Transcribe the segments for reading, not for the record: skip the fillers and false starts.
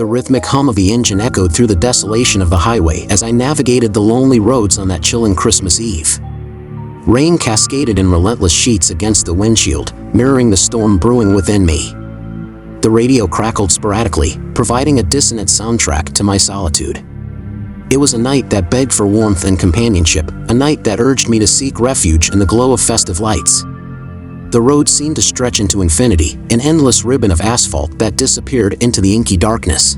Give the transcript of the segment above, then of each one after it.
The rhythmic hum of the engine echoed through the desolation of the highway as I navigated the lonely roads on that chilling Christmas Eve. Rain cascaded in relentless sheets against the windshield, mirroring the storm brewing within me. The radio crackled sporadically, providing a dissonant soundtrack to my solitude. It was a night that begged for warmth and companionship, a night that urged me to seek refuge in the glow of festive lights. The road seemed to stretch into infinity, an endless ribbon of asphalt that disappeared into the inky darkness.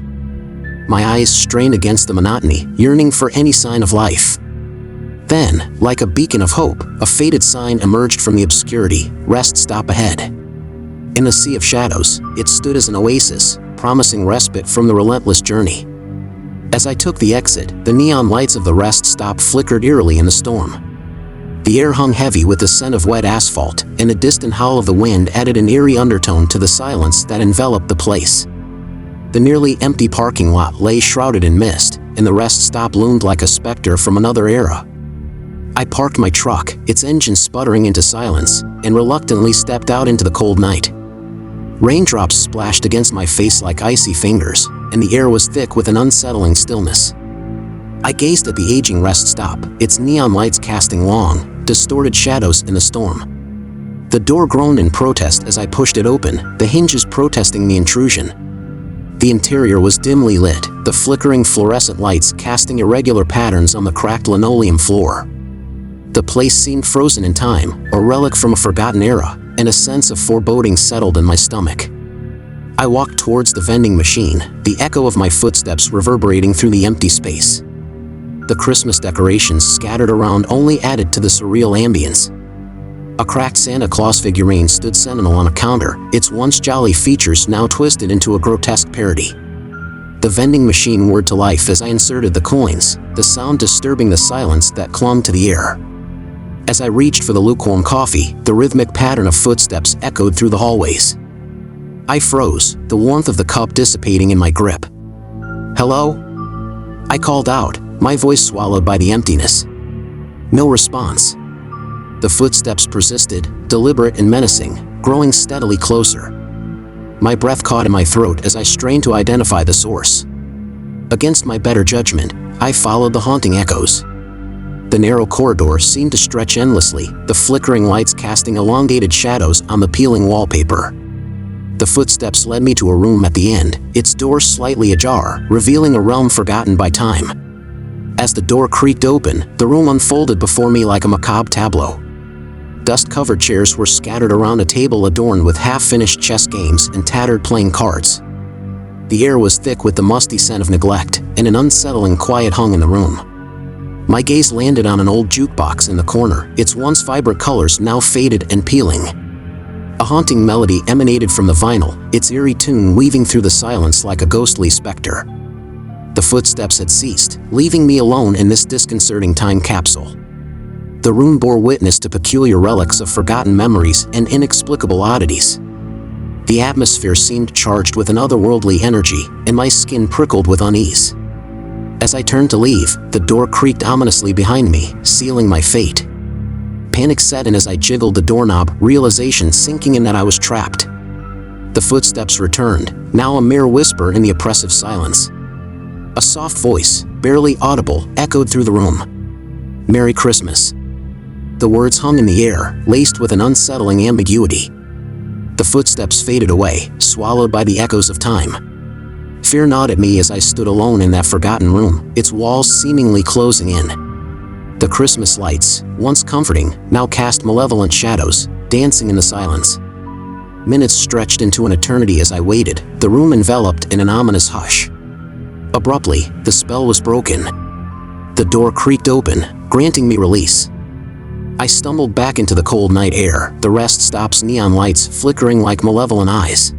My eyes strained against the monotony, yearning for any sign of life. Then, like a beacon of hope, a faded sign emerged from the obscurity: "Rest stop ahead." In a sea of shadows, it stood as an oasis, promising respite from the relentless journey. As I took the exit, the neon lights of the rest stop flickered eerily in the storm. The air hung heavy with the scent of wet asphalt, and the distant howl of the wind added an eerie undertone to the silence that enveloped the place. The nearly empty parking lot lay shrouded in mist, and the rest stop loomed like a specter from another era. I parked my truck, its engine sputtering into silence, and reluctantly stepped out into the cold night. Raindrops splashed against my face like icy fingers, and the air was thick with an unsettling stillness. I gazed at the aging rest stop, its neon lights casting long, distorted shadows in the storm. The door groaned in protest as I pushed it open, the hinges protesting the intrusion. The interior was dimly lit, the flickering fluorescent lights casting irregular patterns on the cracked linoleum floor. The place seemed frozen in time, a relic from a forgotten era, and a sense of foreboding settled in my stomach. I walked towards the vending machine, the echo of my footsteps reverberating through the empty space. The Christmas decorations scattered around only added to the surreal ambience. A cracked Santa Claus figurine stood sentinel on a counter, its once jolly features now twisted into a grotesque parody. The vending machine whirred to life as I inserted the coins, the sound disturbing the silence that clung to the air. As I reached for the lukewarm coffee, the rhythmic pattern of footsteps echoed through the hallways. I froze, the warmth of the cup dissipating in my grip. "Hello?" I called out, my voice swallowed by the emptiness. No response. The footsteps persisted, deliberate and menacing, growing steadily closer. My breath caught in my throat as I strained to identify the source. Against my better judgment, I followed the haunting echoes. The narrow corridor seemed to stretch endlessly, the flickering lights casting elongated shadows on the peeling wallpaper. The footsteps led me to a room at the end, its door slightly ajar, revealing a realm forgotten by time. As the door creaked open, the room unfolded before me like a macabre tableau. Dust-covered chairs were scattered around a table adorned with half-finished chess games and tattered playing cards. The air was thick with the musty scent of neglect, and an unsettling quiet hung in the room. My gaze landed on an old jukebox in the corner, its once vibrant colors now faded and peeling. A haunting melody emanated from the vinyl, its eerie tune weaving through the silence like a ghostly specter. The footsteps had ceased, leaving me alone in this disconcerting time capsule. The room bore witness to peculiar relics of forgotten memories and inexplicable oddities. The atmosphere seemed charged with an otherworldly energy, and my skin prickled with unease. As I turned to leave, the door creaked ominously behind me, sealing my fate. Panic set in as I jiggled the doorknob, realization sinking in that I was trapped. The footsteps returned, now a mere whisper in the oppressive silence. A soft voice, barely audible, echoed through the room. "Merry Christmas." The words hung in the air, laced with an unsettling ambiguity. The footsteps faded away, swallowed by the echoes of time. Fear gnawed at me as I stood alone in that forgotten room, its walls seemingly closing in. The Christmas lights, once comforting, now cast malevolent shadows, dancing in the silence. Minutes stretched into an eternity as I waited, the room enveloped in an ominous hush. Abruptly, the spell was broken. The door creaked open, granting me release. I stumbled back into the cold night air, the rest stop's neon lights flickering like malevolent eyes.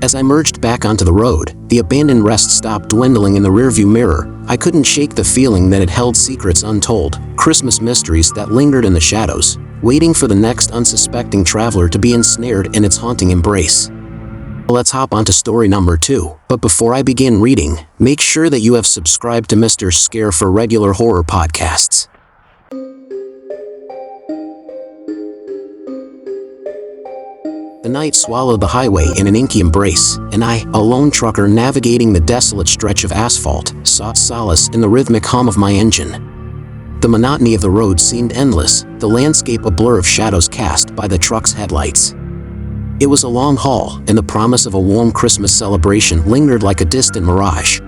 As I merged back onto the road, the abandoned rest stop dwindling in the rearview mirror, I couldn't shake the feeling that it held secrets untold, Christmas mysteries that lingered in the shadows, waiting for the next unsuspecting traveler to be ensnared in its haunting embrace. Let's hop onto story number 2, but before I begin reading, make sure that you have subscribed to Mr. Scare for regular horror podcasts. The night swallowed the highway in an inky embrace, and I, a lone trucker navigating the desolate stretch of asphalt, sought solace in the rhythmic hum of my engine. The monotony of the road seemed endless, the landscape a blur of shadows cast by the truck's headlights. It was a long haul, and the promise of a warm Christmas celebration lingered like a distant mirage.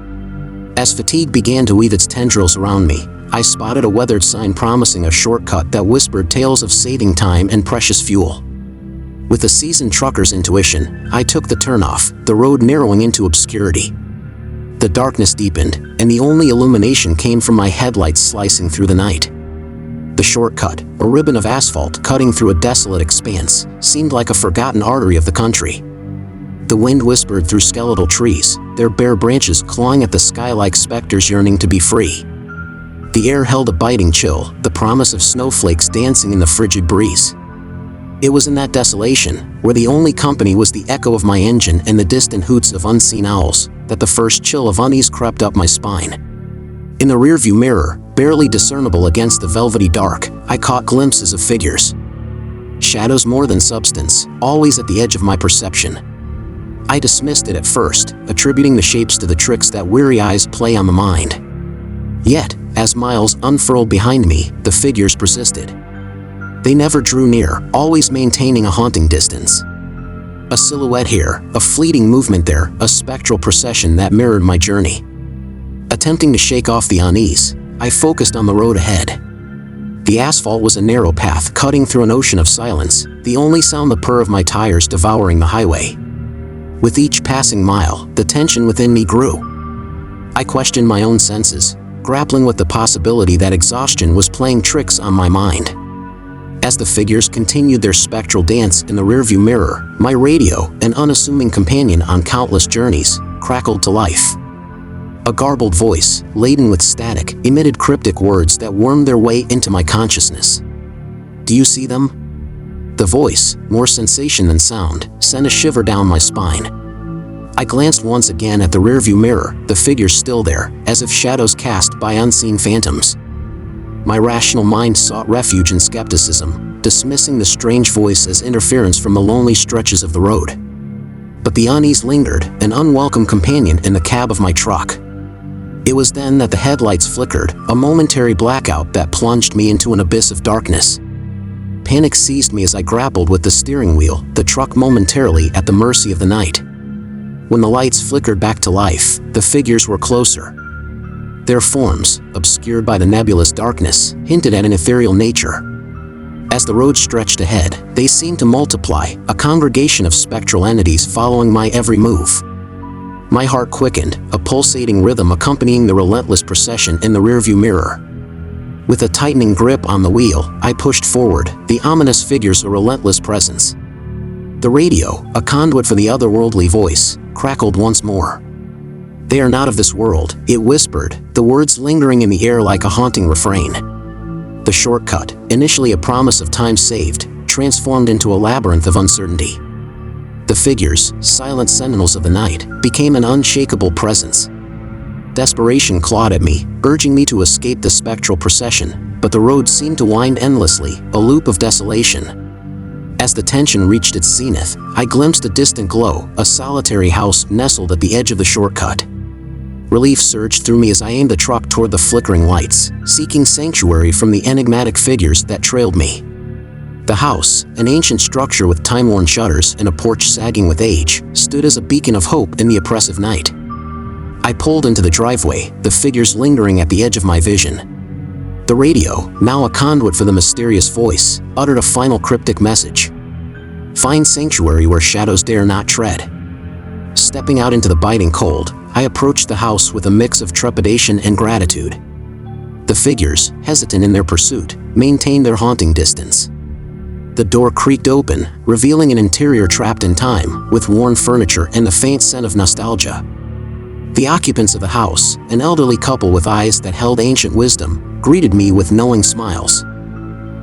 As fatigue began to weave its tendrils around me, I spotted a weathered sign promising a shortcut that whispered tales of saving time and precious fuel. With a seasoned trucker's intuition, I took the turnoff, the road narrowing into obscurity. The darkness deepened, and the only illumination came from my headlights slicing through the night. The shortcut, a ribbon of asphalt cutting through a desolate expanse, seemed like a forgotten artery of the country. The wind whispered through skeletal trees, their bare branches clawing at the sky like specters yearning to be free. The air held a biting chill, the promise of snowflakes dancing in the frigid breeze. It was in that desolation, where the only company was the echo of my engine and the distant hoots of unseen owls, that the first chill of unease crept up my spine. In the rearview mirror, barely discernible against the velvety dark, I caught glimpses of figures. Shadows more than substance, always at the edge of my perception. I dismissed it at first, attributing the shapes to the tricks that weary eyes play on the mind. Yet, as miles unfurled behind me, the figures persisted. They never drew near, always maintaining a haunting distance. A silhouette here, a fleeting movement there, a spectral procession that mirrored my journey. Attempting to shake off the unease, I focused on the road ahead. The asphalt was a narrow path cutting through an ocean of silence, the only sound the purr of my tires devouring the highway. With each passing mile, the tension within me grew. I questioned my own senses, grappling with the possibility that exhaustion was playing tricks on my mind. As the figures continued their spectral dance in the rearview mirror, my radio, an unassuming companion on countless journeys, crackled to life. A garbled voice, laden with static, emitted cryptic words that wormed their way into my consciousness. "Do you see them?" The voice, more sensation than sound, sent a shiver down my spine. I glanced once again at the rearview mirror, the figures still there, as if shadows cast by unseen phantoms. My rational mind sought refuge in skepticism, dismissing the strange voice as interference from the lonely stretches of the road. But the unease lingered, an unwelcome companion in the cab of my truck. It was then that the headlights flickered, a momentary blackout that plunged me into an abyss of darkness. Panic seized me as I grappled with the steering wheel, the truck momentarily at the mercy of the night. When the lights flickered back to life, the figures were closer. Their forms, obscured by the nebulous darkness, hinted at an ethereal nature. As the road stretched ahead, they seemed to multiply, a congregation of spectral entities following my every move. My heart quickened, a pulsating rhythm accompanying the relentless procession in the rearview mirror. With a tightening grip on the wheel, I pushed forward, the ominous figures a relentless presence. The radio, a conduit for the otherworldly voice, crackled once more. "They are not of this world," it whispered, the words lingering in the air like a haunting refrain. The shortcut, initially a promise of time saved, transformed into a labyrinth of uncertainty. The figures, silent sentinels of the night, became an unshakable presence. Desperation clawed at me, urging me to escape the spectral procession, but the road seemed to wind endlessly, a loop of desolation. As the tension reached its zenith, I glimpsed a distant glow, a solitary house nestled at the edge of the shortcut. Relief surged through me as I aimed the truck toward the flickering lights, seeking sanctuary from the enigmatic figures that trailed me. The house, an ancient structure with time-worn shutters and a porch sagging with age, stood as a beacon of hope in the oppressive night. I pulled into the driveway, the figures lingering at the edge of my vision. The radio, now a conduit for the mysterious voice, uttered a final cryptic message. "Find sanctuary where shadows dare not tread." Stepping out into the biting cold, I approached the house with a mix of trepidation and gratitude. The figures, hesitant in their pursuit, maintained their haunting distance. The door creaked open, revealing an interior trapped in time, with worn furniture and the faint scent of nostalgia. The occupants of the house, an elderly couple with eyes that held ancient wisdom, greeted me with knowing smiles.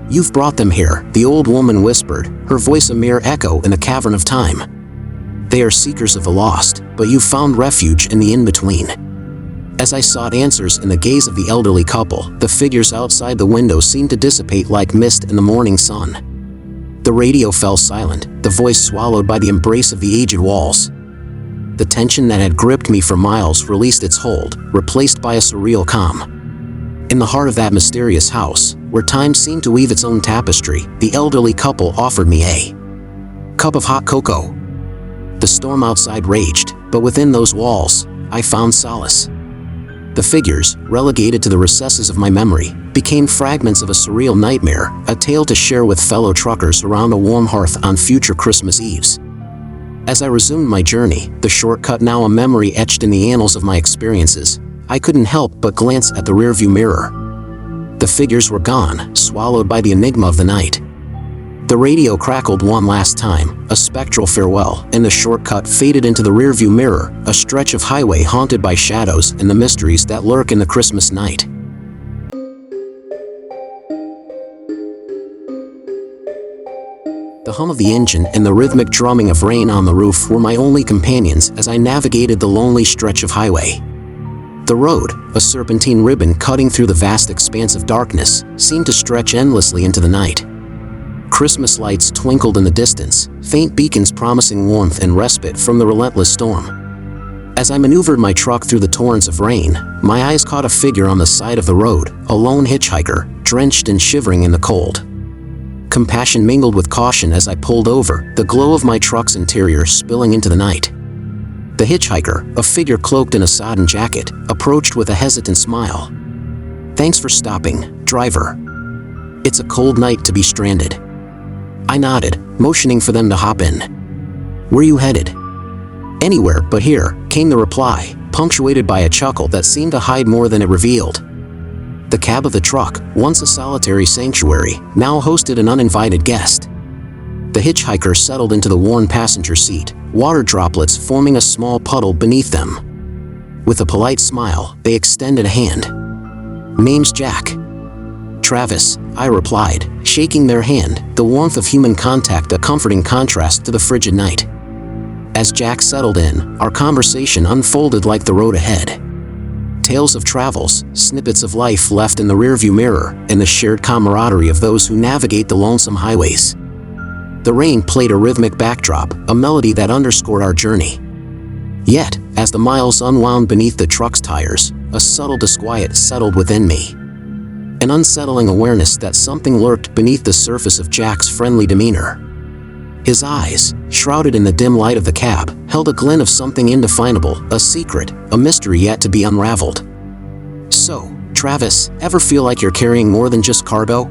"You've brought them here," the old woman whispered, her voice a mere echo in the cavern of time. "They are seekers of the lost, but you've found refuge in the in-between." As I sought answers in the gaze of the elderly couple, the figures outside the window seemed to dissipate like mist in the morning sun. The radio fell silent, the voice swallowed by the embrace of the aged walls. The tension that had gripped me for miles released its hold, replaced by a surreal calm. In the heart of that mysterious house, where time seemed to weave its own tapestry, the elderly couple offered me a cup of hot cocoa. The storm outside raged, but within those walls, I found solace. The figures, relegated to the recesses of my memory, became fragments of a surreal nightmare, a tale to share with fellow truckers around a warm hearth on future Christmas Eves. As I resumed my journey, the shortcut now a memory etched in the annals of my experiences, I couldn't help but glance at the rearview mirror. The figures were gone, swallowed by the enigma of the night. The radio crackled one last time, a spectral farewell, and the shortcut faded into the rearview mirror, a stretch of highway haunted by shadows and the mysteries that lurk in the Christmas night. The hum of the engine and the rhythmic drumming of rain on the roof were my only companions as I navigated the lonely stretch of highway. The road, a serpentine ribbon cutting through the vast expanse of darkness, seemed to stretch endlessly into the night. Christmas lights twinkled in the distance, faint beacons promising warmth and respite from the relentless storm. As I maneuvered my truck through the torrents of rain, my eyes caught a figure on the side of the road, a lone hitchhiker, drenched and shivering in the cold. Compassion mingled with caution as I pulled over, the glow of my truck's interior spilling into the night. The hitchhiker, a figure cloaked in a sodden jacket, approached with a hesitant smile. "Thanks for stopping, driver. It's a cold night to be stranded." I nodded, motioning for them to hop in. "Where you headed?" "Anywhere but here," came the reply, punctuated by a chuckle that seemed to hide more than it revealed. The cab of the truck, once a solitary sanctuary, now hosted an uninvited guest. The hitchhiker settled into the worn passenger seat, water droplets forming a small puddle beneath them. With a polite smile, they extended a hand. "Name's Jack." "Travis," I replied, shaking their hand, the warmth of human contact a comforting contrast to the frigid night. As Jack settled in, our conversation unfolded like the road ahead. Tales of travels, snippets of life left in the rearview mirror, and the shared camaraderie of those who navigate the lonesome highways. The rain played a rhythmic backdrop, a melody that underscored our journey. Yet, as the miles unwound beneath the truck's tires, a subtle disquiet settled within me. An unsettling awareness that something lurked beneath the surface of Jack's friendly demeanor. His eyes, shrouded in the dim light of the cab, held a glint of something indefinable, a secret, a mystery yet to be unraveled. "So, Travis, ever feel like you're carrying more than just cargo?"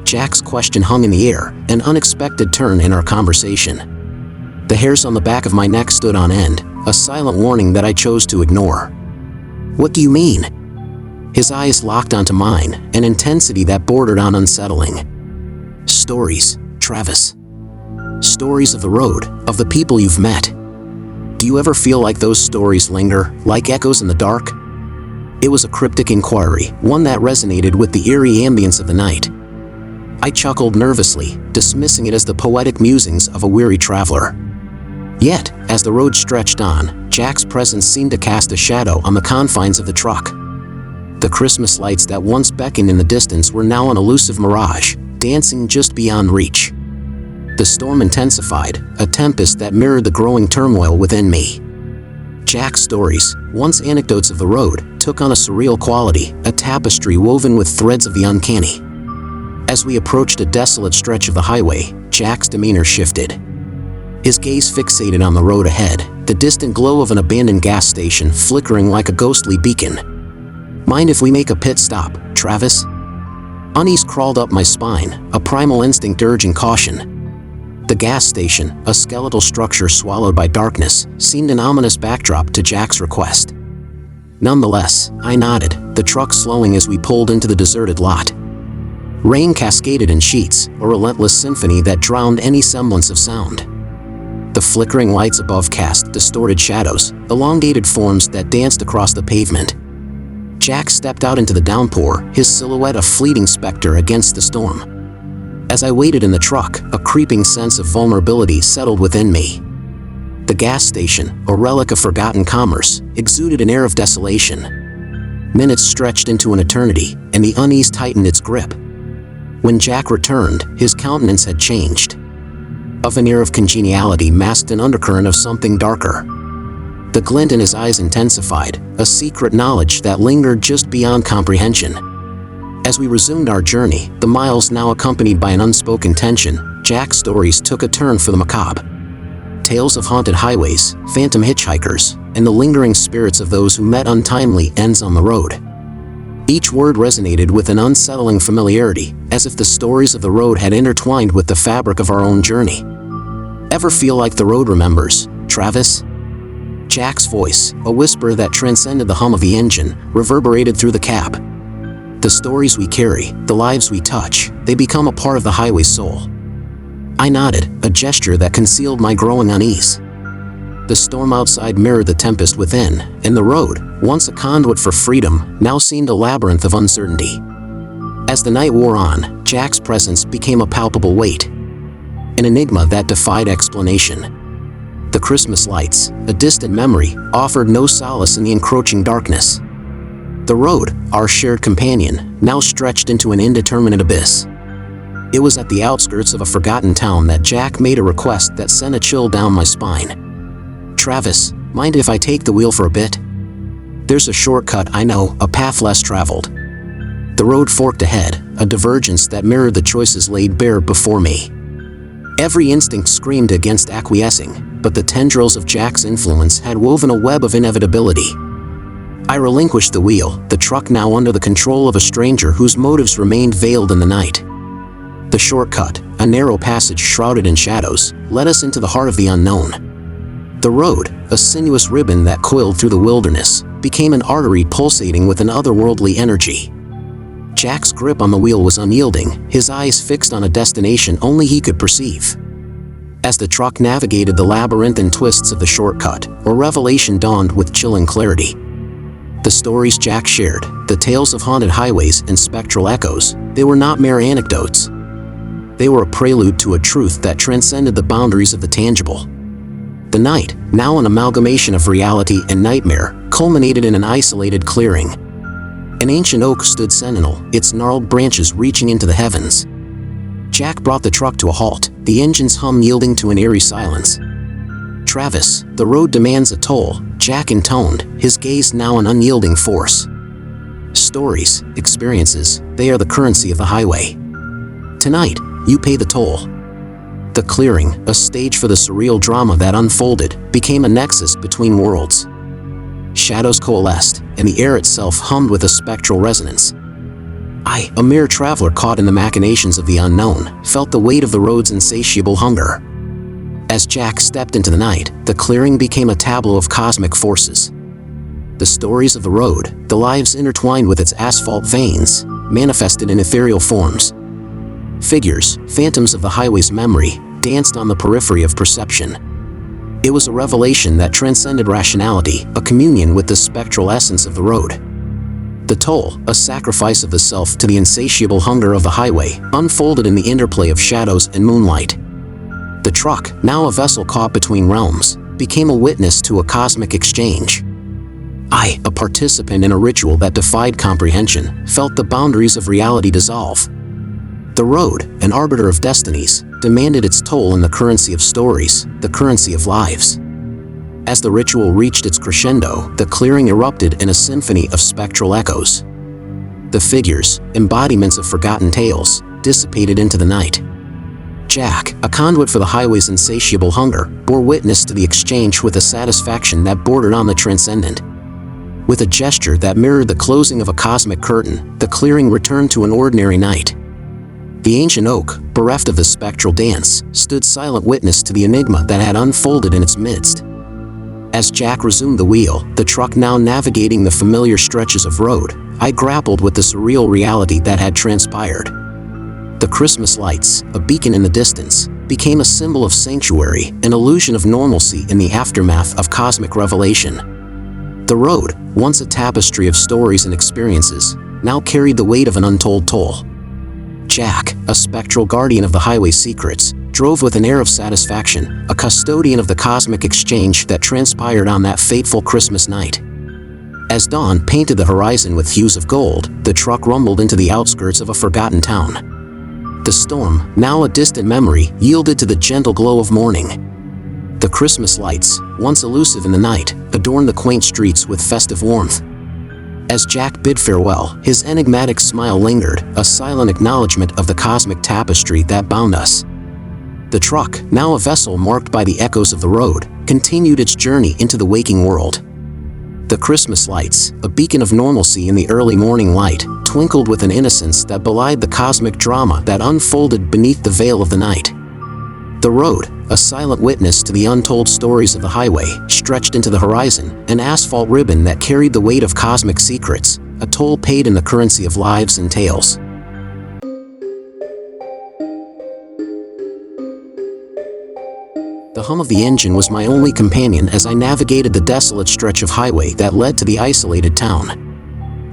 Jack's question hung in the air, an unexpected turn in our conversation. The hairs on the back of my neck stood on end, a silent warning that I chose to ignore. "What do you mean?" His eyes locked onto mine, an intensity that bordered on unsettling. "Stories, Travis. Stories of the road, of the people you've met. Do you ever feel like those stories linger, like echoes in the dark?" It was a cryptic inquiry, one that resonated with the eerie ambience of the night. I chuckled nervously, dismissing it as the poetic musings of a weary traveler. Yet, as the road stretched on, Jack's presence seemed to cast a shadow on the confines of the truck. The Christmas lights that once beckoned in the distance were now an elusive mirage, dancing just beyond reach. The storm intensified, a tempest that mirrored the growing turmoil within me. Jack's stories, once anecdotes of the road, took on a surreal quality, a tapestry woven with threads of the uncanny. As we approached a desolate stretch of the highway, Jack's demeanor shifted. His gaze fixated on the road ahead, the distant glow of an abandoned gas station flickering like a ghostly beacon. "Mind if we make a pit stop, Travis?" Unease crawled up my spine, a primal instinct urging caution. The gas station, a skeletal structure swallowed by darkness, seemed an ominous backdrop to Jack's request. Nonetheless, I nodded, the truck slowing as we pulled into the deserted lot. Rain cascaded in sheets, a relentless symphony that drowned any semblance of sound. The flickering lights above cast distorted shadows, elongated forms that danced across the pavement. Jack stepped out into the downpour, his silhouette a fleeting specter against the storm. As I waited in the truck, a creeping sense of vulnerability settled within me. The gas station, a relic of forgotten commerce, exuded an air of desolation. Minutes stretched into an eternity, and the unease tightened its grip. When Jack returned, his countenance had changed. A veneer of congeniality masked an undercurrent of something darker. The glint in his eyes intensified, a secret knowledge that lingered just beyond comprehension. As we resumed our journey, the miles now accompanied by an unspoken tension, Jack's stories took a turn for the macabre. Tales of haunted highways, phantom hitchhikers, and the lingering spirits of those who met untimely ends on the road. Each word resonated with an unsettling familiarity, as if the stories of the road had intertwined with the fabric of our own journey. Ever feel like the road remembers, Travis? Jack's voice, a whisper that transcended the hum of the engine, reverberated through the cab. The stories we carry, the lives we touch, they become a part of the highway's soul. I nodded, a gesture that concealed my growing unease. The storm outside mirrored the tempest within, and the road, once a conduit for freedom, now seemed a labyrinth of uncertainty. As the night wore on, Jack's presence became a palpable weight, an enigma that defied explanation. The Christmas lights, a distant memory, offered no solace in the encroaching darkness. The road, our shared companion, now stretched into an indeterminate abyss. It was at the outskirts of a forgotten town that Jack made a request that sent a chill down my spine. "Travis, mind if I take the wheel for a bit? There's a shortcut, I know, a path less traveled." The road forked ahead, a divergence that mirrored the choices laid bare before me. Every instinct screamed against acquiescing, but the tendrils of Jack's influence had woven a web of inevitability. I relinquished the wheel, the truck now under the control of a stranger whose motives remained veiled in the night. The shortcut, a narrow passage shrouded in shadows, led us into the heart of the unknown. The road, a sinuous ribbon that coiled through the wilderness, became an artery pulsating with an otherworldly energy. Jack's grip on the wheel was unyielding, his eyes fixed on a destination only he could perceive. As the truck navigated the labyrinthine twists of the shortcut, a revelation dawned with chilling clarity. The stories Jack shared, the tales of haunted highways and spectral echoes, they were not mere anecdotes. They were a prelude to a truth that transcended the boundaries of the tangible. The night, now an amalgamation of reality and nightmare, culminated in an isolated clearing. An ancient oak stood sentinel, its gnarled branches reaching into the heavens. Jack brought the truck to a halt, the engine's hum yielding to an eerie silence. "Travis, the road demands a toll," Jack intoned, his gaze now an unyielding force. "Stories, experiences, they are the currency of the highway. Tonight, you pay the toll." The clearing, a stage for the surreal drama that unfolded, became a nexus between worlds. Shadows coalesced, and the air itself hummed with a spectral resonance. I, a mere traveler caught in the machinations of the unknown, felt the weight of the road's insatiable hunger. As Jack stepped into the night, the clearing became a tableau of cosmic forces. The stories of the road, the lives intertwined with its asphalt veins, manifested in ethereal forms. Figures, phantoms of the highway's memory, danced on the periphery of perception. It was a revelation that transcended rationality, a communion with the spectral essence of the road. The toll, a sacrifice of the self to the insatiable hunger of the highway, unfolded in the interplay of shadows and moonlight. The truck, now a vessel caught between realms, became a witness to a cosmic exchange. I, a participant in a ritual that defied comprehension, felt the boundaries of reality dissolve. The road, an arbiter of destinies, demanded its toll in the currency of stories, the currency of lives. As the ritual reached its crescendo, the clearing erupted in a symphony of spectral echoes. The figures, embodiments of forgotten tales, dissipated into the night. Jack, a conduit for the highway's insatiable hunger, bore witness to the exchange with a satisfaction that bordered on the transcendent. With a gesture that mirrored the closing of a cosmic curtain, the clearing returned to an ordinary night. The ancient oak, bereft of the spectral dance, stood silent witness to the enigma that had unfolded in its midst. As Jack resumed the wheel, the truck now navigating the familiar stretches of road, I grappled with the surreal reality that had transpired. The Christmas lights, a beacon in the distance, became a symbol of sanctuary, an illusion of normalcy in the aftermath of cosmic revelation. The road, once a tapestry of stories and experiences, now carried the weight of an untold toll. Jack, a spectral guardian of the highway's secrets, drove with an air of satisfaction, a custodian of the cosmic exchange that transpired on that fateful Christmas night. As dawn painted the horizon with hues of gold, the truck rumbled into the outskirts of a forgotten town. The storm, now a distant memory, yielded to the gentle glow of morning. The Christmas lights, once elusive in the night, adorned the quaint streets with festive warmth. As Jack bid farewell, his enigmatic smile lingered, a silent acknowledgement of the cosmic tapestry that bound us. The truck, now a vessel marked by the echoes of the road, continued its journey into the waking world. The Christmas lights, a beacon of normalcy in the early morning light, twinkled with an innocence that belied the cosmic drama that unfolded beneath the veil of the night. The road, a silent witness to the untold stories of the highway, stretched into the horizon, an asphalt ribbon that carried the weight of cosmic secrets, a toll paid in the currency of lives and tales. The hum of the engine was my only companion as I navigated the desolate stretch of highway that led to the isolated town.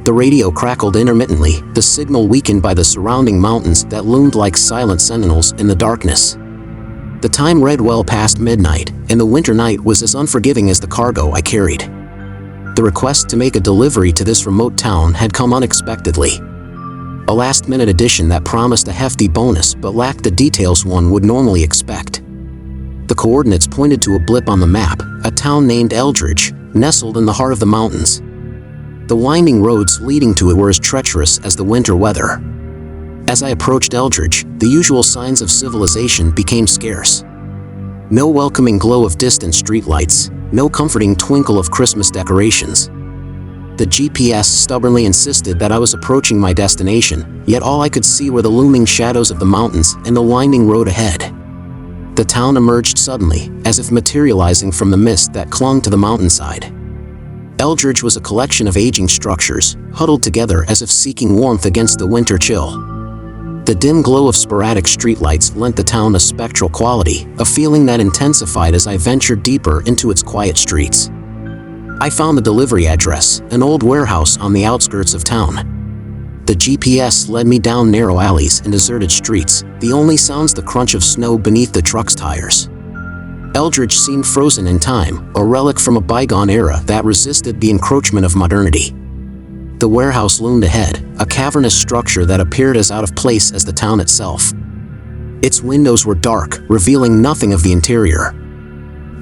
The radio crackled intermittently, the signal weakened by the surrounding mountains that loomed like silent sentinels in the darkness. The time read well past midnight, and the winter night was as unforgiving as the cargo I carried. The request to make a delivery to this remote town had come unexpectedly. A last-minute addition that promised a hefty bonus but lacked the details one would normally expect. The coordinates pointed to a blip on the map, a town named Eldridge, nestled in the heart of the mountains. The winding roads leading to it were as treacherous as the winter weather. As I approached Eldridge, the usual signs of civilization became scarce. No welcoming glow of distant streetlights, no comforting twinkle of Christmas decorations. The GPS stubbornly insisted that I was approaching my destination, yet all I could see were the looming shadows of the mountains and the winding road ahead. The town emerged suddenly, as if materializing from the mist that clung to the mountainside. Eldridge was a collection of aging structures, huddled together as if seeking warmth against the winter chill. The dim glow of sporadic streetlights lent the town a spectral quality, a feeling that intensified as I ventured deeper into its quiet streets. I found the delivery address, an old warehouse on the outskirts of town. The GPS led me down narrow alleys and deserted streets, the only sounds the crunch of snow beneath the truck's tires. Eldridge seemed frozen in time, a relic from a bygone era that resisted the encroachment of modernity. The warehouse loomed ahead, a cavernous structure that appeared as out of place as the town itself. Its windows were dark, revealing nothing of the interior.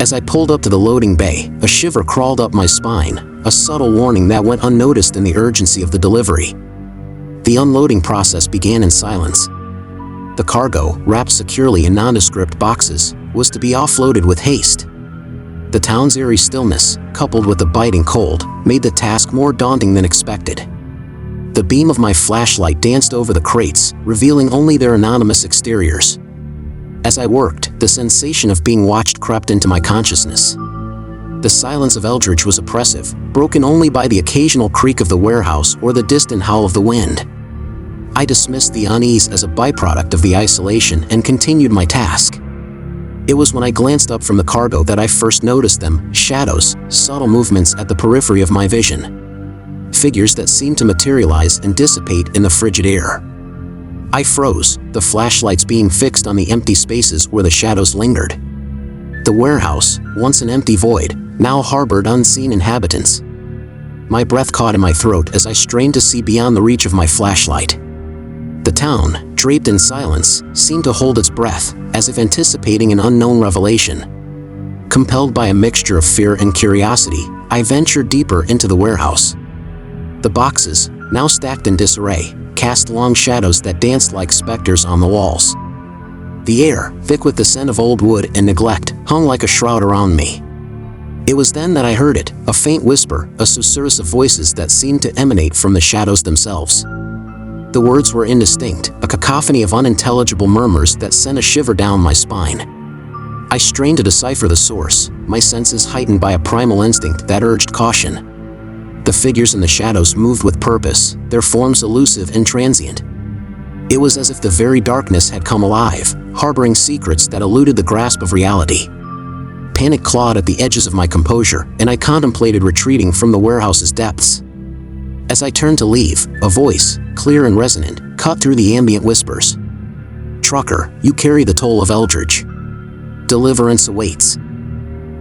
As I pulled up to the loading bay, a shiver crawled up my spine, a subtle warning that went unnoticed in the urgency of the delivery. The unloading process began in silence. The cargo, wrapped securely in nondescript boxes, was to be offloaded with haste. The town's eerie stillness, coupled with the biting cold, made the task more daunting than expected. The beam of my flashlight danced over the crates, revealing only their anonymous exteriors. As I worked, the sensation of being watched crept into my consciousness. The silence of Eldridge was oppressive, broken only by the occasional creak of the warehouse or the distant howl of the wind. I dismissed the unease as a byproduct of the isolation and continued my task. It was when I glanced up from the cargo that I first noticed them, shadows, subtle movements at the periphery of my vision. Figures that seemed to materialize and dissipate in the frigid air. I froze, the flashlight's beam fixed on the empty spaces where the shadows lingered. The warehouse, once an empty void, now harbored unseen inhabitants. My breath caught in my throat as I strained to see beyond the reach of my flashlight. The town, draped in silence, seemed to hold its breath, as if anticipating an unknown revelation. Compelled by a mixture of fear and curiosity, I ventured deeper into the warehouse. The boxes, now stacked in disarray, cast long shadows that danced like specters on the walls. The air, thick with the scent of old wood and neglect, hung like a shroud around me. It was then that I heard it, a faint whisper, a susurrus of voices that seemed to emanate from the shadows themselves. The words were indistinct, a cacophony of unintelligible murmurs that sent a shiver down my spine. I strained to decipher the source, my senses heightened by a primal instinct that urged caution. The figures in the shadows moved with purpose, their forms elusive and transient. It was as if the very darkness had come alive, harboring secrets that eluded the grasp of reality. Panic clawed at the edges of my composure, and I contemplated retreating from the warehouse's depths. As I turned to leave, a voice, clear and resonant, cut through the ambient whispers. "Trucker, you carry the toll of Eldridge. Deliverance awaits."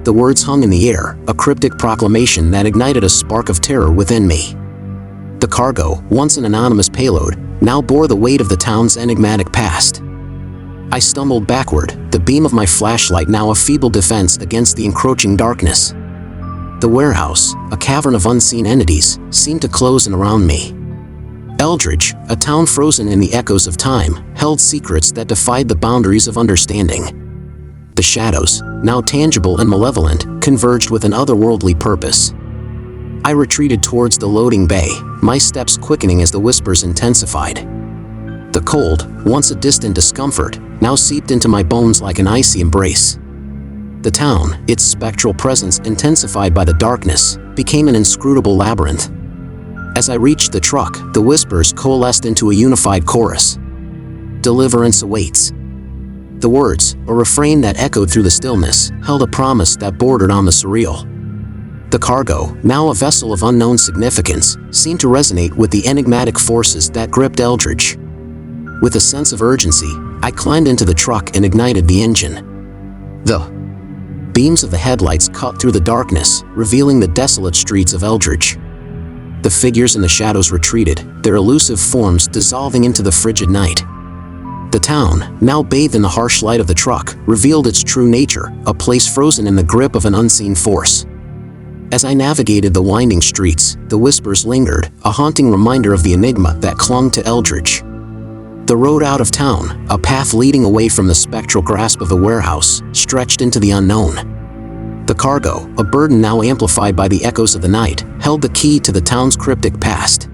The words hung in the air, a cryptic proclamation that ignited a spark of terror within me. The cargo, once an anonymous payload, now bore the weight of the town's enigmatic past. I stumbled backward, the beam of my flashlight now a feeble defense against the encroaching darkness. The warehouse, a cavern of unseen entities, seemed to close in around me. Eldridge, a town frozen in the echoes of time, held secrets that defied the boundaries of understanding. The shadows, now tangible and malevolent, converged with an otherworldly purpose. I retreated towards the loading bay, my steps quickening as the whispers intensified. The cold, once a distant discomfort, now seeped into my bones like an icy embrace. The town, its spectral presence intensified by the darkness, became an inscrutable labyrinth. As I reached the truck, the whispers coalesced into a unified chorus. Deliverance awaits. The words, a refrain that echoed through the stillness, held a promise that bordered on the surreal. The cargo, now a vessel of unknown significance, seemed to resonate with the enigmatic forces that gripped Eldridge. With a sense of urgency, I climbed into the truck and ignited the engine. The beams of the headlights cut through the darkness, revealing the desolate streets of Eldridge. The figures in the shadows retreated, their elusive forms dissolving into the frigid night. The town, now bathed in the harsh light of the truck, revealed its true nature, a place frozen in the grip of an unseen force. As I navigated the winding streets, the whispers lingered, a haunting reminder of the enigma that clung to Eldridge. The road out of town, a path leading away from the spectral grasp of the warehouse, stretched into the unknown. The cargo, a burden now amplified by the echoes of the night, held the key to the town's cryptic past.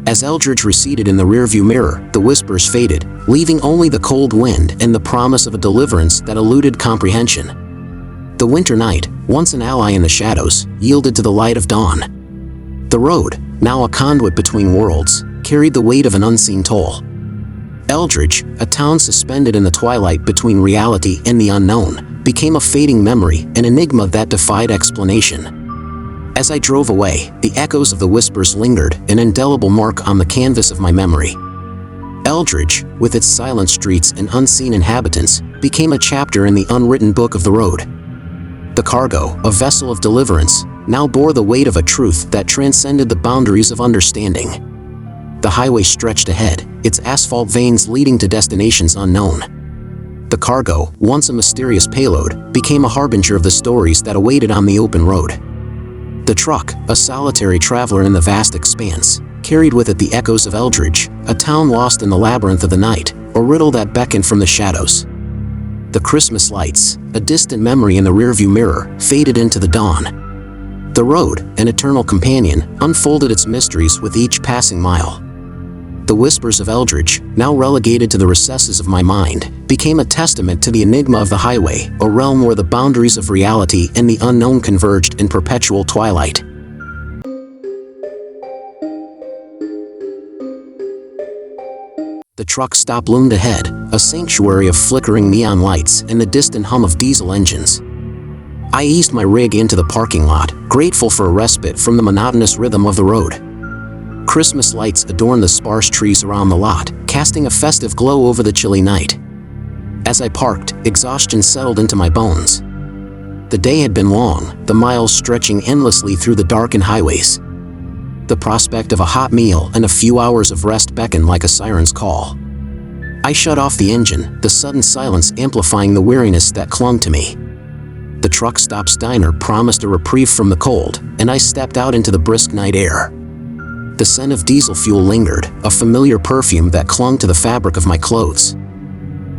As Eldridge receded in the rearview mirror, the whispers faded, leaving only the cold wind and the promise of a deliverance that eluded comprehension. The winter night, once an ally in the shadows, yielded to the light of dawn. The road, now a conduit between worlds, carried the weight of an unseen toll. Eldridge, a town suspended in the twilight between reality and the unknown, became a fading memory, an enigma that defied explanation. As I drove away, the echoes of the whispers lingered, an indelible mark on the canvas of my memory. Eldridge, with its silent streets and unseen inhabitants, became a chapter in the unwritten book of the road. The cargo, a vessel of deliverance, now bore the weight of a truth that transcended the boundaries of understanding. The highway stretched ahead, its asphalt veins leading to destinations unknown. The cargo, once a mysterious payload, became a harbinger of the stories that awaited on the open road. The truck, a solitary traveler in the vast expanse, carried with it the echoes of Eldridge, a town lost in the labyrinth of the night, a riddle that beckoned from the shadows. The Christmas lights, a distant memory in the rearview mirror, faded into the dawn. The road, an eternal companion, unfolded its mysteries with each passing mile. The whispers of Eldridge, now relegated to the recesses of my mind, became a testament to the enigma of the highway, a realm where the boundaries of reality and the unknown converged in perpetual twilight. The truck stop loomed ahead, a sanctuary of flickering neon lights and the distant hum of diesel engines. I eased my rig into the parking lot, grateful for a respite from the monotonous rhythm of the road. Christmas lights adorned the sparse trees around the lot, casting a festive glow over the chilly night. As I parked, exhaustion settled into my bones. The day had been long, the miles stretching endlessly through the darkened highways. The prospect of a hot meal and a few hours of rest beckoned like a siren's call. I shut off the engine, the sudden silence amplifying the weariness that clung to me. The truck stop's diner promised a reprieve from the cold, and I stepped out into the brisk night air. The scent of diesel fuel lingered, a familiar perfume that clung to the fabric of my clothes.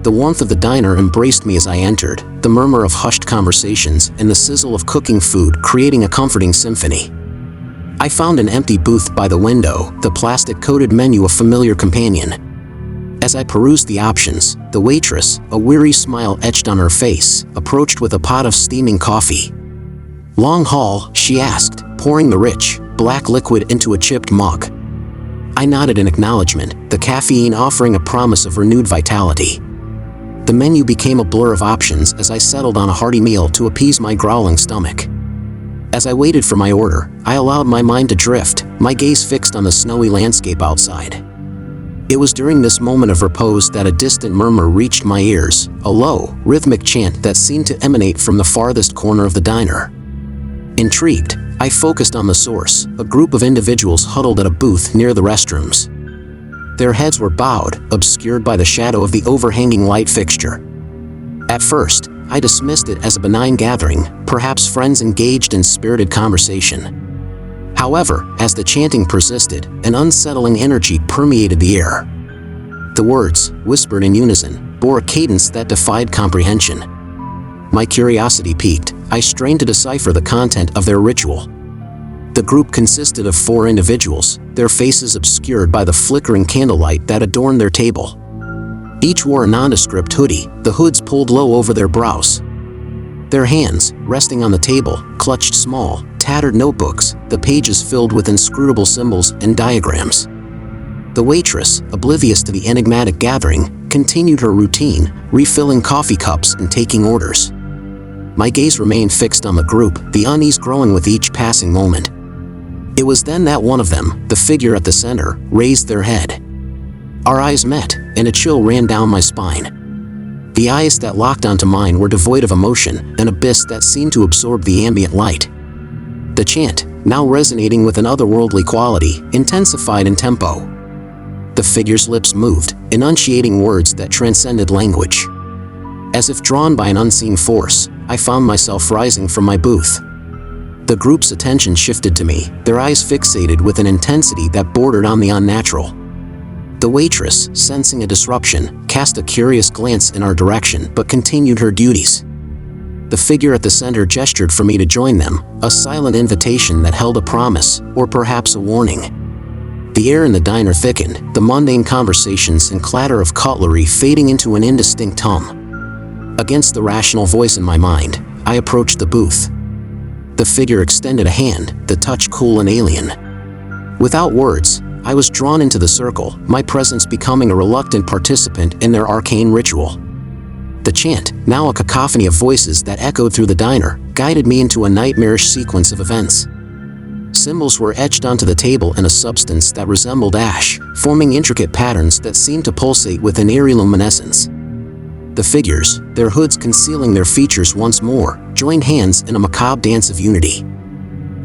The warmth of the diner embraced me as I entered, the murmur of hushed conversations and the sizzle of cooking food creating a comforting symphony. I found an empty booth by the window, the plastic-coated menu a familiar companion. As I perused the options, the waitress, a weary smile etched on her face, approached with a pot of steaming coffee. "Long haul?" she asked, pouring the rich, black liquid into a chipped mug. I nodded in acknowledgement, the caffeine offering a promise of renewed vitality. The menu became a blur of options as I settled on a hearty meal to appease my growling stomach. As I waited for my order, I allowed my mind to drift, my gaze fixed on the snowy landscape outside. It was during this moment of repose that a distant murmur reached my ears, a low, rhythmic chant that seemed to emanate from the farthest corner of the diner. Intrigued, I focused on the source, a group of individuals huddled at a booth near the restrooms. Their heads were bowed, obscured by the shadow of the overhanging light fixture. At first, I dismissed it as a benign gathering, perhaps friends engaged in spirited conversation. However, as the chanting persisted, an unsettling energy permeated the air. The words, whispered in unison, bore a cadence that defied comprehension. My curiosity piqued. I strained to decipher the content of their ritual. The group consisted of 4 individuals, their faces obscured by the flickering candlelight that adorned their table. Each wore a nondescript hoodie, the hoods pulled low over their brows. Their hands, resting on the table, clutched small, tattered notebooks, the pages filled with inscrutable symbols and diagrams. The waitress, oblivious to the enigmatic gathering, continued her routine, refilling coffee cups and taking orders. My gaze remained fixed on the group, the unease growing with each passing moment. It was then that one of them, the figure at the center, raised their head. Our eyes met, and a chill ran down my spine. The eyes that locked onto mine were devoid of emotion, an abyss that seemed to absorb the ambient light. The chant, now resonating with an otherworldly quality, intensified in tempo. The figure's lips moved, enunciating words that transcended language. As if drawn by an unseen force, I found myself rising from my booth. The group's attention shifted to me, their eyes fixated with an intensity that bordered on the unnatural. The waitress, sensing a disruption, cast a curious glance in our direction but continued her duties. The figure at the center gestured for me to join them, a silent invitation that held a promise, or perhaps a warning. The air in the diner thickened, the mundane conversations and clatter of cutlery fading into an indistinct hum. Against the rational voice in my mind, I approached the booth. The figure extended a hand, the touch cool and alien. Without words, I was drawn into the circle, my presence becoming a reluctant participant in their arcane ritual. The chant, now a cacophony of voices that echoed through the diner, guided me into a nightmarish sequence of events. Symbols were etched onto the table in a substance that resembled ash, forming intricate patterns that seemed to pulsate with an eerie luminescence. The figures, their hoods concealing their features once more, joined hands in a macabre dance of unity.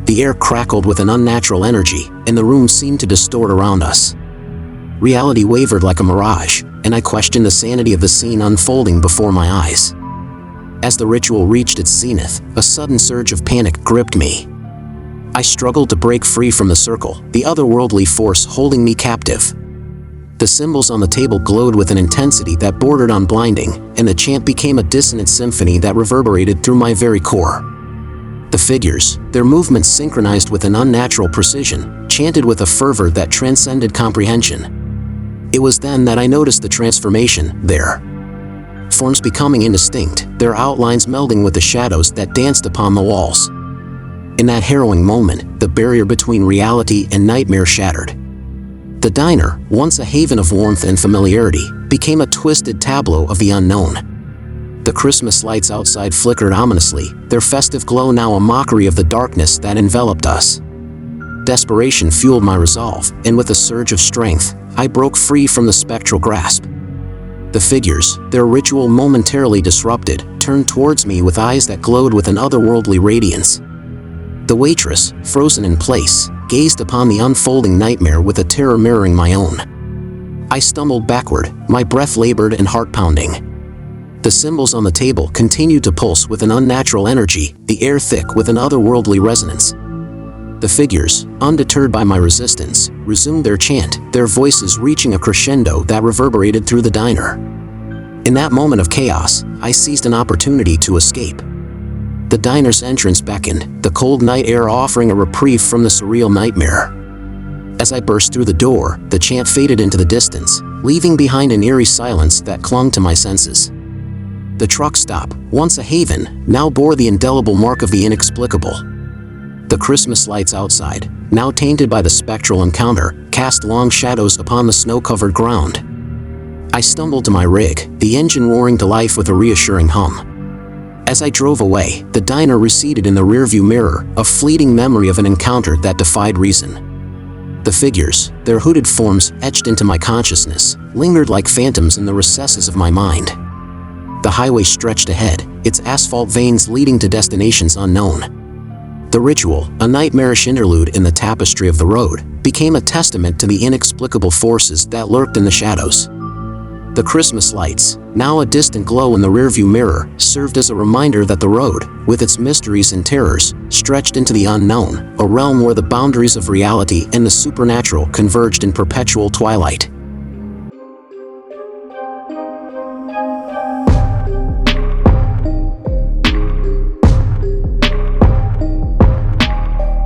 The air crackled with an unnatural energy, and the room seemed to distort around us. Reality wavered like a mirage, and I questioned the sanity of the scene unfolding before my eyes. As the ritual reached its zenith, a sudden surge of panic gripped me. I struggled to break free from the circle, the otherworldly force holding me captive. The symbols on the table glowed with an intensity that bordered on blinding, and the chant became a dissonant symphony that reverberated through my very core. The figures, their movements synchronized with an unnatural precision, chanted with a fervor that transcended comprehension. It was then that I noticed the transformation, their forms becoming indistinct, their outlines melding with the shadows that danced upon the walls. In that harrowing moment, the barrier between reality and nightmare shattered. The diner, once a haven of warmth and familiarity, became a twisted tableau of the unknown. The Christmas lights outside flickered ominously, their festive glow now a mockery of the darkness that enveloped us. Desperation fueled my resolve, and with a surge of strength, I broke free from the spectral grasp. The figures, their ritual momentarily disrupted, turned towards me with eyes that glowed with an otherworldly radiance. The waitress, frozen in place, gazed upon the unfolding nightmare with a terror mirroring my own. I stumbled backward, my breath labored and heart pounding. The symbols on the table continued to pulse with an unnatural energy, the air thick with an otherworldly resonance. The figures, undeterred by my resistance, resumed their chant, their voices reaching a crescendo that reverberated through the diner. In that moment of chaos, I seized an opportunity to escape. The diner's entrance beckoned, the cold night air offering a reprieve from the surreal nightmare. As I burst through the door, the chant faded into the distance, leaving behind an eerie silence that clung to my senses. The truck stop, once a haven, now bore the indelible mark of the inexplicable. The Christmas lights outside, now tainted by the spectral encounter, cast long shadows upon the snow-covered ground. I stumbled to my rig, the engine roaring to life with a reassuring hum. As I drove away, the diner receded in the rearview mirror, a fleeting memory of an encounter that defied reason. The figures, their hooded forms etched into my consciousness, lingered like phantoms in the recesses of my mind. The highway stretched ahead, its asphalt veins leading to destinations unknown. The ritual, a nightmarish interlude in the tapestry of the road, became a testament to the inexplicable forces that lurked in the shadows. The Christmas lights, now a distant glow in the rearview mirror, served as a reminder that the road, with its mysteries and terrors, stretched into the unknown, a realm where the boundaries of reality and the supernatural converged in perpetual twilight.